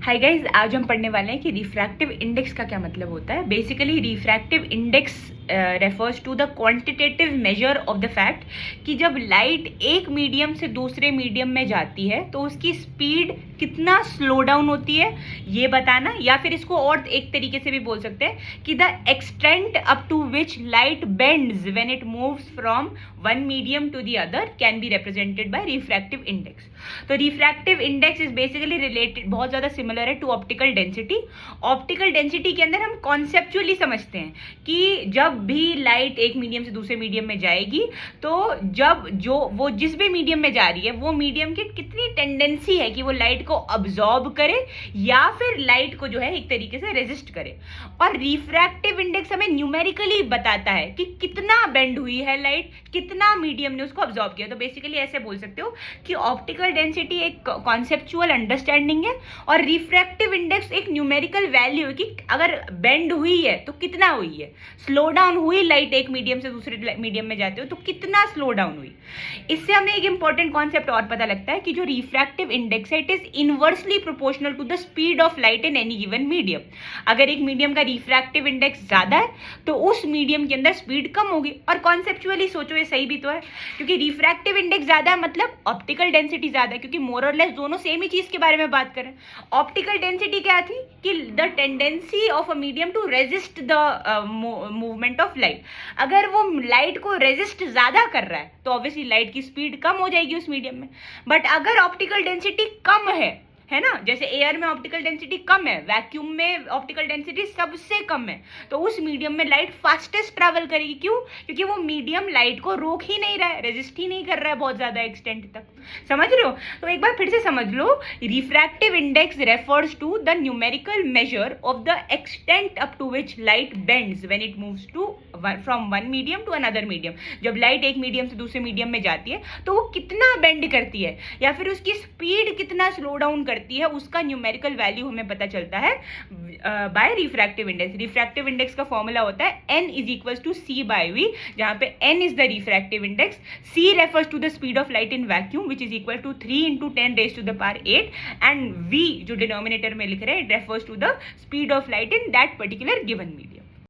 Hi guys, आज हम पढ़ने वाले हैं कि रिफ्रैक्टिव इंडेक्स का क्या मतलब होता है। Basically refractive index refers to the quantitative measure of the fact कि जब लाइट एक मीडियम से दूसरे मीडियम में जाती है तो उसकी स्पीड कितना स्लो डाउन होती है ये बताना, या फिर इसको और एक तरीके से भी बोल सकते हैं कि the extent up to which light bends when it moves from one medium to the other can be represented by refractive index. तो refractive index is basically related, बहुत ज्यादा सिमिलर है to optical density. Optical density के अंदर हम conceptually समझते हैं कि जब भी लाइट एक मीडियम से दूसरे मीडियम में जाएगी तो जब जो वो जिस भी मीडियम में जा रही है वो मीडियम की कितनी टेंडेंसी है कि वो लाइट को अब्जॉर्ब करे या फिर लाइट को जो है एक तरीके से रेजिस्ट करे। और रिफ्रैक्टिव इंडेक्स हमें न्यूमेरिकली बताता है कि कितना बेंड हुई है लाइट, कितना मीडियम ने उसको अब्जॉर्ब किया। तो बेसिकली ऐसे बोल सकते हो कि ऑप्टिकल डेंसिटी एक कॉन्सेप्चुअल अंडरस्टैंडिंग है और रिफ्रैक्टिव इंडेक्स एक न्यूमेरिकल वैल्यू है कि अगर बेंड हुई है तो कितना हुई है, स्लो डाउन हुई लाइट एक मीडियम से दूसरे मीडियम में जाते हो तो कितना स्लो डाउन हुई। इससे हमें एक इंपॉर्टेंट कॉन्सेप्ट और पता लगता है कि जो रिफ्रैक्टिव इंडेक्स है it is inversely proportional to the speed of light in any given medium. अगर एक मीडियम का रिफ्रैक्टिव इंडेक्स ज्यादा है तो उस मीडियम के अंदर स्पीड कम होगी। और कॉन्सेप्चुअली सोचो ये सही भी तो है, क्योंकि रिफ्रैक्टिव इंडेक्स ज्यादा है मतलब ऑप्टिकल डेंसिटी ज्यादा है, क्योंकि मोर और लेस दोनों सेम ही चीज के बारे में बात करें। ऑप्टिकल डेंसिटी क्या थी कि the tendency of a medium to resist the movement of light. अगर वो लाइट को रेजिस्ट ज्यादा कर रहा है तो ऑब्वियसली लाइट की स्पीड कम हो जाएगी उस मीडियम में। बट अगर ऑप्टिकल डेंसिटी कम है ना, जैसे एयर में ऑप्टिकल डेंसिटी कम है, वैक्यूम में ऑप्टिकल डेंसिटी सबसे कम है, तो उस मीडियम में लाइट फास्टेस्ट ट्रैवल करेगी। क्यों? क्योंकि वो मीडियम लाइट को रोक ही नहीं रहा है, रेजिस्ट ही नहीं कर रहा है बहुत ज्यादा एक्सटेंट तक। समझ रहे हो? तो एक बार फिर से समझ लो, refractive index refers to the numerical measure of the extent up to which light bends when it moves to from one medium to another medium. जब लाइट एक मीडियम से दूसरे मीडियम में जाती है तो वो कितना बेंड करती है या फिर उसकी स्पीड कितना स्लो डाउन करती है, उसका न्यूमेरिकल वैल्यू हमें पता चलता है by refractive index. Refractive index का फॉर्मूला होता है n is equal to c by v, जहां पे n is the refractive index, c refers to the speed of light in vacuum which is equal to 3 into 10 raised to the power 8, and v जो denominator में लिख रहे हैं refers to the speed of light in that particular given medium.